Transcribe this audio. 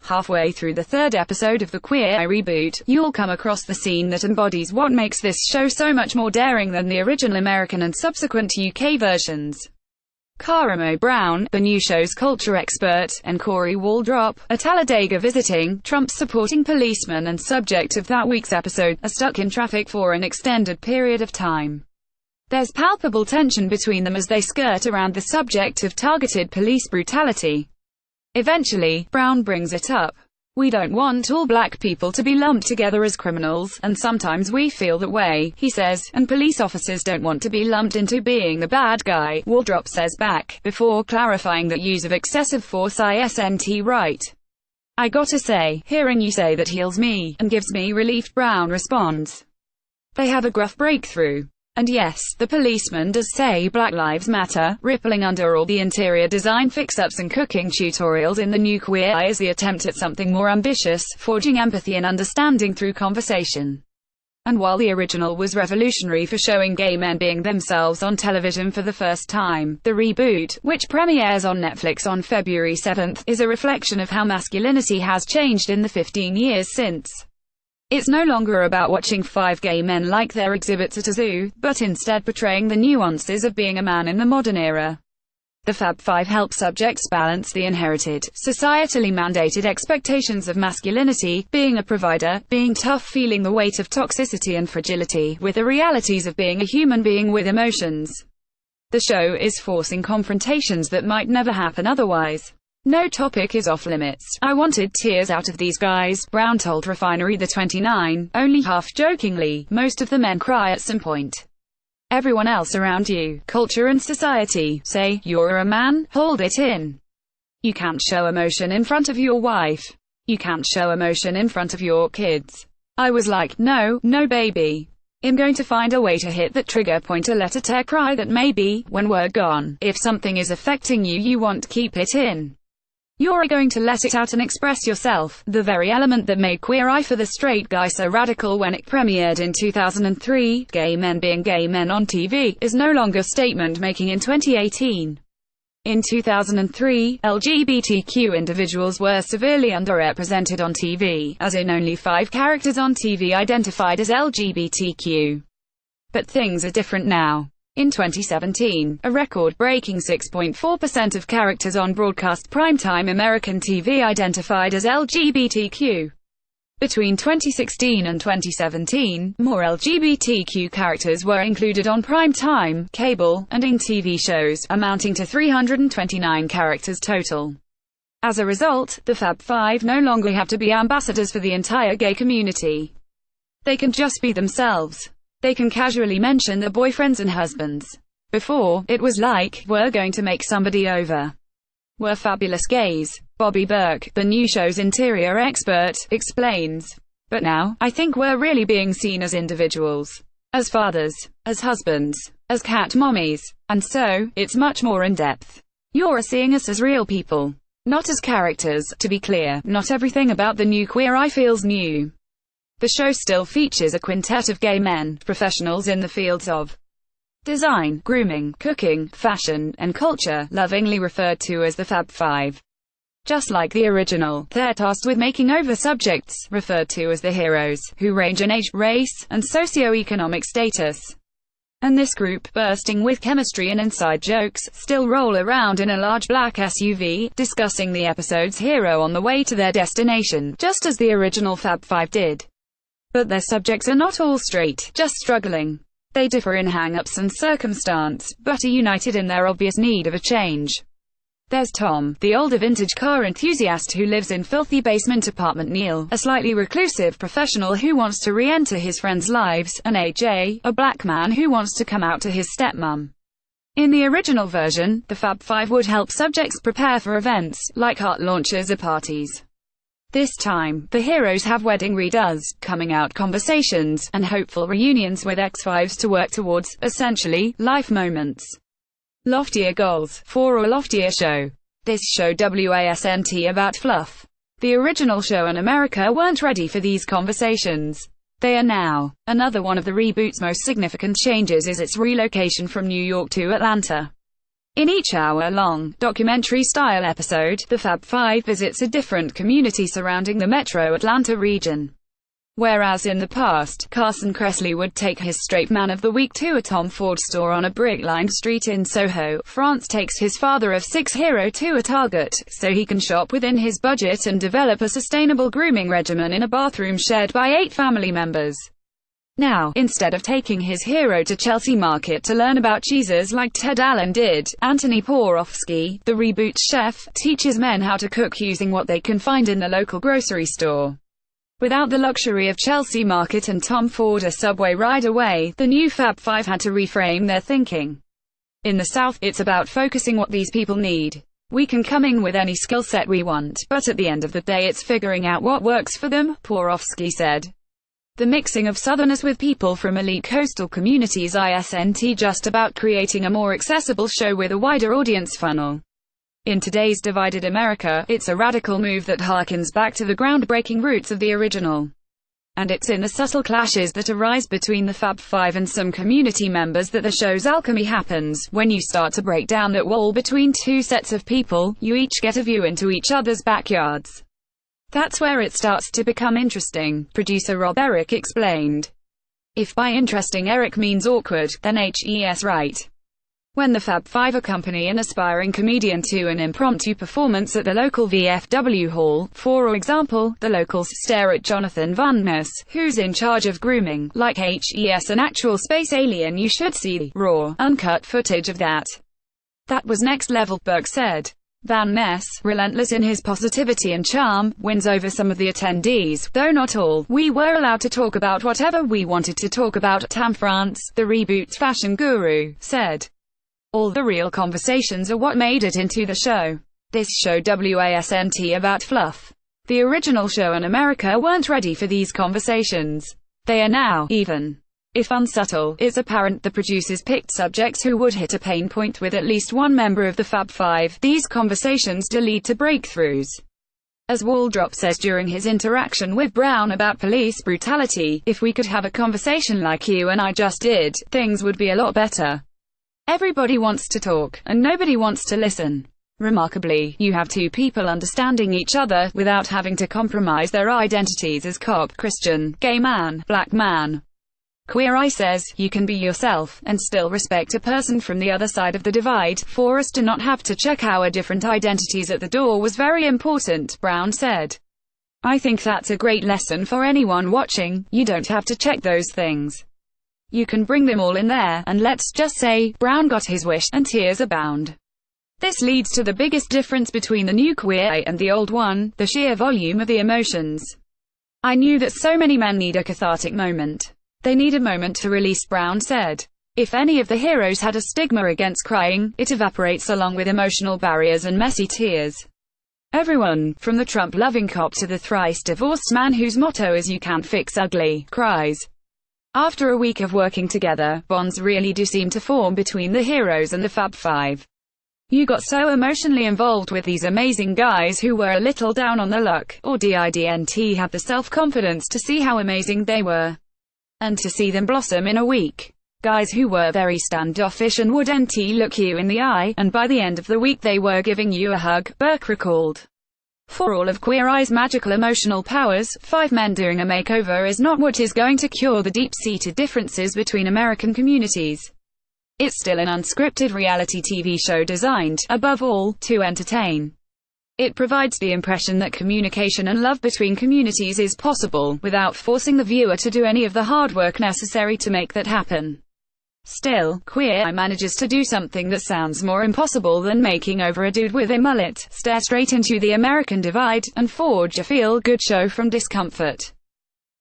Halfway through the third episode of the Queer Eye reboot, you'll come across the scene that embodies what makes this show so much more daring than the original American and subsequent UK versions. Karamo Brown, the new show's culture expert, and Corey Waldrop, a Talladega visiting, Trump-supporting policeman and subject of that week's episode, are stuck in traffic for an extended period of time. There's palpable tension between them as they skirt around the subject of targeted police brutality. Eventually, Brown brings it up. "We don't want all black people to be lumped together as criminals, and sometimes we feel that way," he says, "and police officers don't want to be lumped into being the bad guy," Waldrop says back, before clarifying that use of excessive force isn't right. "I gotta say, hearing you say that heals me, and gives me relief," Brown responds. They have a gruff breakthrough. And yes, the policeman does say Black Lives Matter, rippling under all the interior design fix-ups and cooking tutorials in the new Queer Eye is the attempt at something more ambitious, forging empathy and understanding through conversation. And while the original was revolutionary for showing gay men being themselves on television for the first time, the reboot, which premieres on Netflix on February 7th, is a reflection of how masculinity has changed in the 15 years since. It's no longer about watching 5 gay men like their exhibits at a zoo, but instead portraying the nuances of being a man in the modern era. The Fab Five help subjects balance the inherited, societally mandated expectations of masculinity, being a provider, being tough, feeling the weight of toxicity and fragility, with the realities of being a human being with emotions. The show is forcing confrontations that might never happen otherwise. "No topic is off limits. I wanted tears out of these guys," Brown told Refinery the 29, only half-jokingly. "Most of the men cry at some point. Everyone else around you, culture and society, say, you're a man, hold it in. You can't show emotion in front of your wife. You can't show emotion in front of your kids." I was like, no baby. I'm going to find a way to hit that trigger point, to let a tear cry that maybe, when we're gone, if something is affecting you, you want to keep it in. You're going to let it out and express yourself. The very element that made Queer Eye for the Straight Guy so radical when it premiered in 2003, gay men being gay men on TV, is no longer statement-making in 2018. In 2003, LGBTQ individuals were severely underrepresented on TV, as in only 5 characters on TV identified as LGBTQ. But things are different now. In 2017, a record-breaking 6.4% of characters on broadcast primetime American TV identified as LGBTQ. Between 2016 and 2017, more LGBTQ characters were included on primetime, cable, and in TV shows, amounting to 329 characters total. As a result, the Fab Five no longer have to be ambassadors for the entire gay community. They can just be themselves. They can casually mention their boyfriends and husbands. Before, it was like, we're going to make somebody over. We're fabulous gays. Bobby Burke, the new show's interior expert, explains. But now, I think we're really being seen as individuals. As fathers. As husbands. As cat mommies. And so, it's much more in-depth. You're seeing us as real people. Not as characters. To be clear, not everything about the new Queer Eye feels new. The show still features a quintet of gay men, professionals in the fields of design, grooming, cooking, fashion, and culture, lovingly referred to as the Fab Five. Just like the original, they're tasked with making over subjects, referred to as the heroes, who range in age, race, and socio-economic status. And this group, bursting with chemistry and inside jokes, still roll around in a large black SUV, discussing the episode's hero on the way to their destination, just as the original Fab Five did. But their subjects are not all straight, just struggling. They differ in hang-ups and circumstance, but are united in their obvious need of a change. There's Tom, the older vintage car enthusiast who lives in filthy basement apartment Neil, a slightly reclusive professional who wants to re-enter his friends' lives, and AJ, a black man who wants to come out to his stepmom. In the original version, the Fab Five would help subjects prepare for events, like art launches or parties. This time, the heroes have wedding redos, coming out conversations, and hopeful reunions with ex-wives to work towards, essentially, life moments. Loftier goals, for a loftier show. This show wasn't about fluff. The original show in America weren't ready for these conversations. They are now. Another one of the reboot's most significant changes is its relocation from New York to Atlanta. In each hour-long, documentary-style episode, the Fab Five visits a different community surrounding the metro Atlanta region. Whereas in the past, Carson Kressley would take his straight man of the week to a Tom Ford store on a brick-lined street in Soho, France takes his father of six hero to a Target, so he can shop within his budget and develop a sustainable grooming regimen in a bathroom shared by 8 family members. Now, instead of taking his hero to Chelsea Market to learn about cheeses like Ted Allen did, Anthony Porofsky, the reboot chef, teaches men how to cook using what they can find in the local grocery store. Without the luxury of Chelsea Market and Tom Ford a subway ride away, the new Fab Five had to reframe their thinking. In the South, it's about focusing what these people need. We can come in with any skill set we want, but at the end of the day it's figuring out what works for them, Porofsky said. The mixing of Southerners with people from elite coastal communities isn't just about creating a more accessible show with a wider audience funnel. In today's divided America, it's a radical move that harkens back to the groundbreaking roots of the original. And it's in the subtle clashes that arise between the Fab Five and some community members that the show's alchemy happens. When you start to break down that wall between two sets of people, you each get a view into each other's backyards. That's where it starts to become interesting, producer Rob Eric explained. If by interesting Eric means awkward, then he's right. When the Fab Five accompany an aspiring comedian to an impromptu performance at the local VFW hall, for example, the locals stare at Jonathan Van Ness, who's in charge of grooming, like he's an actual space alien. You should see the raw, uncut footage of that. That was next level, Berg said. Van Ness, relentless in his positivity and charm, wins over some of the attendees, though not all. We were allowed to talk about whatever we wanted to talk about, Tam France, the reboot's fashion guru, said. All the real conversations are what made it into the show. This show wasn't about fluff. The original show in America weren't ready for these conversations. They are now, even if unsubtle. It's apparent the producers picked subjects who would hit a pain point with at least one member of the Fab Five. These conversations do lead to breakthroughs. As Waldrop says during his interaction with Brown about police brutality, if we could have a conversation like you and I just did, things would be a lot better. Everybody wants to talk, and nobody wants to listen. Remarkably, you have two people understanding each other, without having to compromise their identities as cop, Christian, gay man, black man. Queer Eye says, you can be yourself, and still respect a person from the other side of the divide. For us to not have to check our different identities at the door was very important, Brown said. I think that's a great lesson for anyone watching. You don't have to check those things. You can bring them all in there, and let's just say, Brown got his wish, and tears abound. This leads to the biggest difference between the new Queer Eye and the old one, the sheer volume of the emotions. I knew that so many men need a cathartic moment. They need a moment to release, Brown said. If any of the heroes had a stigma against crying, it evaporates along with emotional barriers and messy tears. Everyone, from the Trump-loving cop to the thrice-divorced man whose motto is "You can't fix ugly," cries. After a week of working together, bonds really do seem to form between the heroes and the Fab Five. You got so emotionally involved with these amazing guys who were a little down on their luck, or didn't have the self-confidence to see how amazing they were. And to see them blossom in a week. Guys who were very standoffish and wouldn't look you in the eye, and by the end of the week they were giving you a hug, Burke recalled. For all of Queer Eye's magical emotional powers, 5 men doing a makeover is not what is going to cure the deep-seated differences between American communities. It's still an unscripted reality TV show designed, above all, to entertain. It provides the impression that communication and love between communities is possible, without forcing the viewer to do any of the hard work necessary to make that happen. Still, Queer Eye manages to do something that sounds more impossible than making over a dude with a mullet, stare straight into the American divide, and forge a feel-good show from discomfort.